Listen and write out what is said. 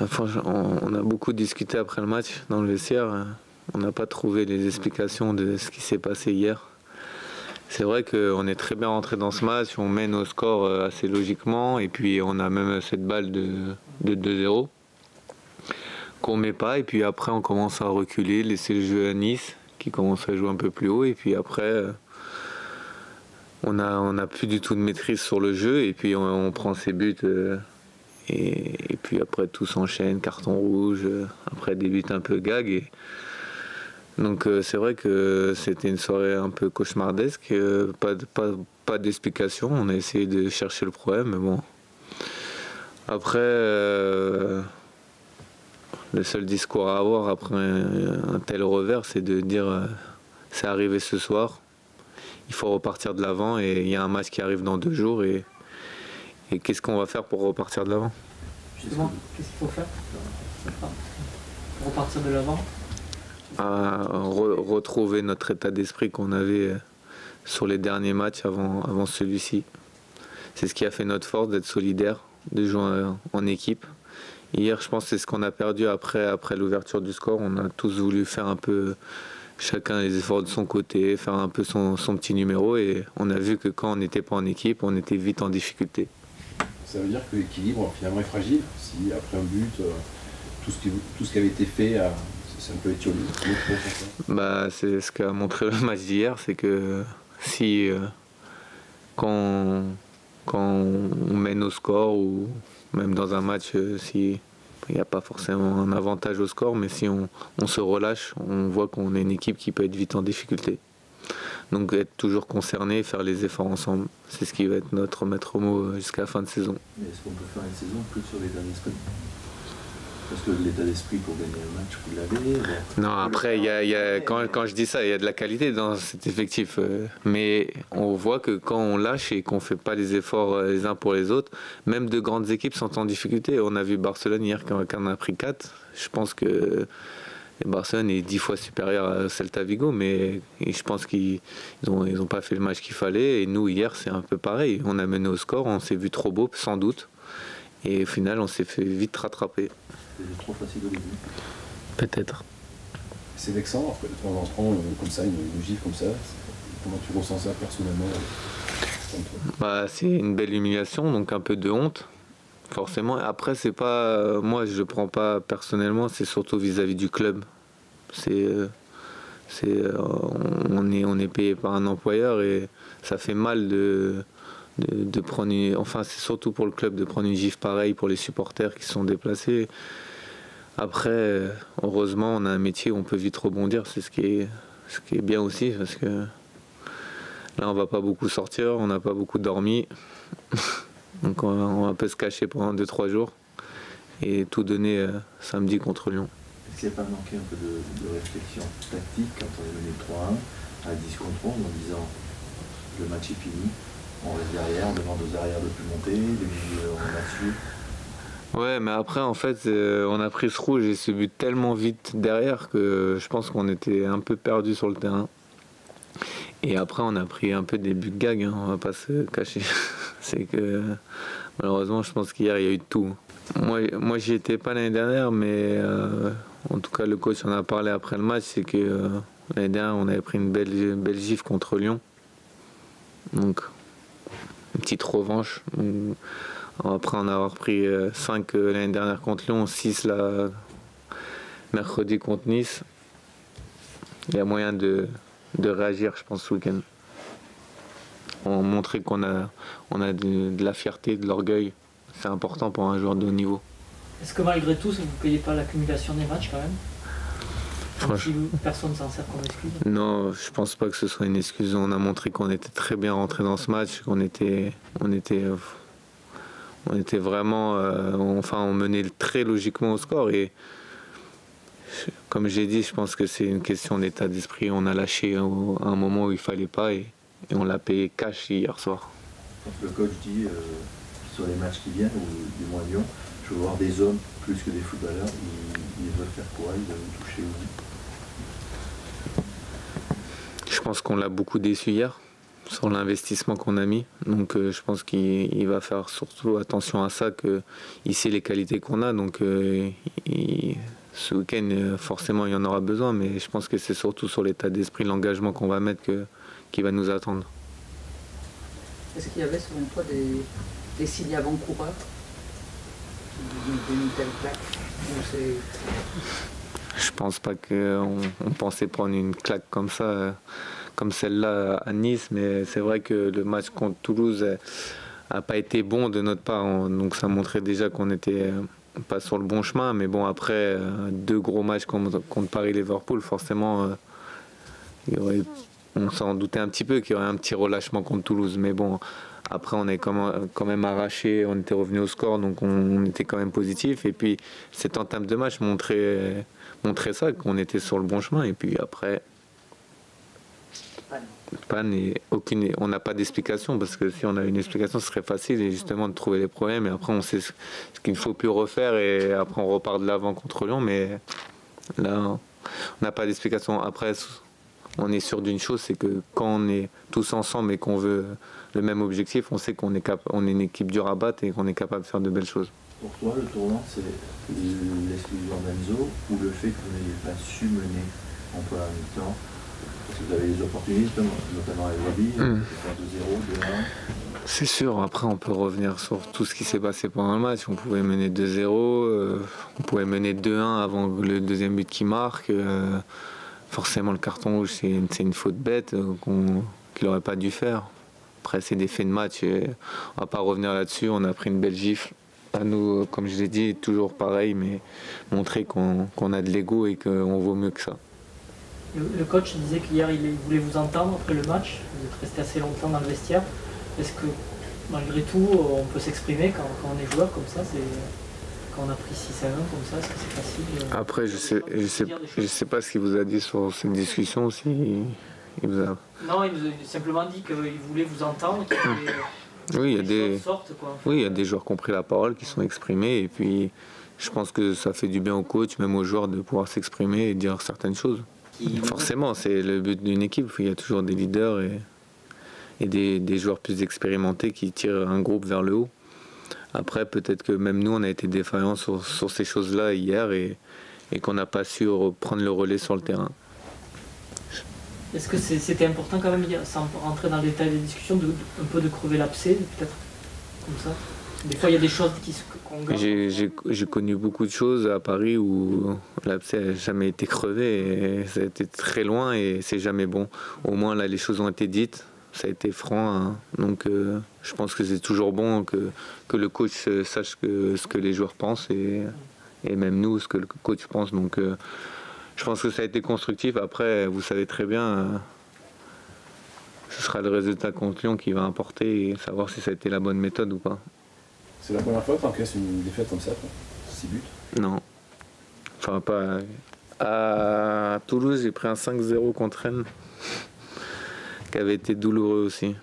Franchement, on a beaucoup discuté après le match dans le vestiaire. On n'a pas trouvé les explications de ce qui s'est passé hier. C'est vrai qu'on est très bien rentré dans ce match, on mène au score assez logiquement et puis on a même cette balle de 2-0 qu'on ne met pas et puis après on commence à reculer, laisser le jeu à Nice qui commence à jouer un peu plus haut et puis après on a plus du tout de maîtrise sur le jeu et puis on prend ses buts et puis après tout s'enchaîne, carton rouge, après des buts un peu gag. Donc c'est vrai que c'était une soirée un peu cauchemardesque, pas d'explication, on a essayé de chercher le problème, mais bon. Après, le seul discours à avoir après un tel revers, c'est de dire c'est arrivé ce soir, il faut repartir de l'avant et il y a un match qui arrive dans 2 jours et qu'est-ce qu'on va faire pour repartir de l'avant? Justement, qu'est-ce qu'il faut faire pour repartir de l'avant? À retrouver notre état d'esprit qu'on avait sur les derniers matchs avant celui-ci. C'est ce qui a fait notre force, d'être solidaire, de jouer en équipe. Hier, je pense que c'est ce qu'on a perdu après l'ouverture du score. On a tous voulu faire un peu chacun les efforts de son côté, faire un peu son petit numéro et on a vu que quand on n'était pas en équipe, on était vite en difficulté. Ça veut dire que l'équilibre finalement est fragile. Si après un but, tout ce qui avait été fait c'est un peu étiolé. Bah, c'est ce qu'a montré le match d'hier, c'est que si quand on mène au score ou même dans un match, si il n'y a pas forcément un avantage au score, mais si on se relâche, on voit qu'on est une équipe qui peut être vite en difficulté. Donc être toujours concerné, faire les efforts ensemble, c'est ce qui va être notre maître mot jusqu'à la fin de saison. Est-ce qu'on peut faire une saison que sur l'état d'esprit? Parce que l'état d'esprit pour gagner un match, vous l'avez. Non, après, quand je dis ça, il y a de la qualité dans cet effectif. Mais on voit que quand on lâche et qu'on ne fait pas les efforts les uns pour les autres, même de grandes équipes sont en difficulté. On a vu Barcelone hier quand on a pris 4. Je pense que Barcelone est 10 fois supérieur à Celta Vigo, mais je pense qu'ils ont pas fait le match qu'il fallait. Et nous, hier, c'est un peu pareil. On a mené au score, on s'est vu trop beau, sans doute. Et au final, on s'est fait vite rattraper. C'était trop facile au début. Peut-être. C'est vexant, après, de temps en temps, comme ça, une gifle comme ça. Comment tu ressens ça personnellement? Bah, c'est une belle humiliation, donc un peu de honte, forcément. Après, c'est pas, moi, je le prends pas personnellement, c'est surtout vis-à-vis du club. On est payé par un employeur et ça fait mal de prendre enfin c'est surtout pour le club de prendre une gifle pareille pour les supporters qui se sont déplacés. Après, heureusement, on a un métier où on peut vite rebondir, c'est ce qui est bien aussi, parce que là, on va pas beaucoup sortir, on n'a pas beaucoup dormi, donc on va un peu se cacher pendant 2-3 jours et tout donner samedi contre Lyon. Est-ce qu'il n'y a pas manqué un peu de réflexion tactique quand on est mené 3-1 à 10 contre 11 en disant le match est fini, on reste derrière, on demande aux arrières de plus monter, les milieux on va dessus? Ouais, mais après, en fait, on a pris ce rouge et ce but tellement vite derrière que je pense qu'on était un peu perdu sur le terrain. Et après, on a pris un peu des buts gag, hein, on va pas se cacher. C'est que malheureusement, je pense qu'hier, il y a eu de tout. Moi j'y étais pas l'année dernière, mais en tout cas, le coach en a parlé après le match, c'est que l'année dernière, on avait pris une belle gifle contre Lyon. Donc, une petite revanche. Après en avoir pris 5 l'année dernière contre Lyon, 6 là, mercredi contre Nice. Il y a moyen de réagir, je pense, ce week-end. On montrer qu'on a de la fierté, de l'orgueil. C'est important pour un joueur de haut niveau. Est-ce que malgré tout, vous ne payez pas l'accumulation des matchs quand même? Franchement, si personne ne s'en sert comme excuse? Non, je pense pas que ce soit une excuse. On a montré qu'on était très bien rentré dans ce match, qu'on était vraiment, on menait très logiquement au score et comme j'ai dit, je pense que c'est une question d'état d'esprit. On a lâché à un moment où il fallait pas et on l'a payé cash hier soir. Quand le coach dit sur les matchs qui viennent, ou du moins Lyon, je veux voir des hommes plus que des footballeurs, ils veulent faire quoi? Ils veulent nous toucher où? Je pense qu'on l'a beaucoup déçu hier. sur l'investissement qu'on a mis. Donc je pense qu'il va faire surtout attention à ça, qu'il sait les qualités qu'on a. Donc ce week-end, forcément, il y en aura besoin, mais je pense que c'est surtout sur l'état d'esprit, l'engagement qu'on va mettre qui va nous attendre. Est-ce qu'il y avait selon toi des signes avant-coureurs d'une telle claque? Je pense pas qu'on pensait prendre une claque comme ça, comme celle-là à Nice, mais c'est vrai que le match contre Toulouse a pas été bon de notre part, donc ça montrait déjà qu'on n'était pas sur le bon chemin. Mais bon, après 2 gros matchs contre Paris-Liverpool, forcément, on s'en doutait un petit peu qu'il y aurait un petit relâchement contre Toulouse. Mais bon, après on est quand même arraché, on était revenu au score, donc on était quand même positif. Et puis cette entame de match montrait ça, qu'on était sur le bon chemin. Et puis après, panne et on n'a pas d'explication, parce que si on avait une explication, ce serait facile et justement de trouver les problèmes. Et après, on sait ce qu'il ne faut plus refaire, et après on repart de l'avant contre Lyon. Mais là, on n'a pas d'explication. Après, on est sûr d'une chose, c'est que quand on est tous ensemble et qu'on veut le même objectif, on sait qu'on est une équipe dure à battre et qu'on est capable de faire de belles choses. Pour toi, le tournant, c'est l'exclusion d'Enzo ou le fait que vous n'ayez pas su mener en première mi-temps? Parce que vous avez les opportunistes, notamment avec Wabi, faire 2-0, 2-1. C'est sûr, après on peut revenir sur tout ce qui s'est passé pendant le match. On pouvait mener 2-0, on pouvait mener 2-1 avant le deuxième but qui marque. Forcément, le carton rouge, c'est une faute bête qu'il n'aurait pas dû faire. Après, c'est des faits de match, et on ne va pas revenir là-dessus. On a pris une belle gifle. À nous, comme je l'ai dit, toujours pareil, mais montrer qu'on a de l'ego et qu'on vaut mieux que ça. Le coach disait qu'hier, il voulait vous entendre après le match. Vous êtes resté assez longtemps dans le vestiaire. Est-ce que, malgré tout, on peut s'exprimer quand on est joueur comme ça? Quand on a pris 6-1 comme ça, est-ce que c'est facile? Après, je sais pas ce qu'il vous a dit sur cette discussion. Si il vous a... Non, il nous a simplement dit qu'il voulait vous entendre, qu'il voulait... Oui, il y a il y a des joueurs qui ont pris la parole, qui sont exprimés, et puis je pense que ça fait du bien au coach, même aux joueurs, de pouvoir s'exprimer et dire certaines choses. Forcément, c'est le but d'une équipe. Il y a toujours des leaders et des joueurs plus expérimentés qui tirent un groupe vers le haut. Après, peut-être que même nous, on a été défaillants sur ces choses-là hier, et qu'on n'a pas su prendre le relais sur le terrain. Est-ce que c'était important quand même, sans rentrer dans le détail des discussions, un peu de crever l'abcès, peut-être, comme ça? Des fois, il y a des choses qu'on gagne. J'ai connu beaucoup de choses à Paris où l'abcès n'a jamais été crevé, et ça a été très loin, et c'est jamais bon. Au moins, là, les choses ont été dites, ça a été franc, hein. Donc je pense que c'est toujours bon que le coach sache ce que les joueurs pensent, et même nous, ce que le coach pense. Donc je pense que ça a été constructif. Après, vous savez très bien, ce sera le résultat contre Lyon qui va importer, et savoir si ça a été la bonne méthode ou pas. C'est la première fois que tu encaisses une défaite comme ça, 6 buts? Non. Enfin, pas. À Toulouse, j'ai pris un 5-0 contre Rennes, qui avait été douloureux aussi.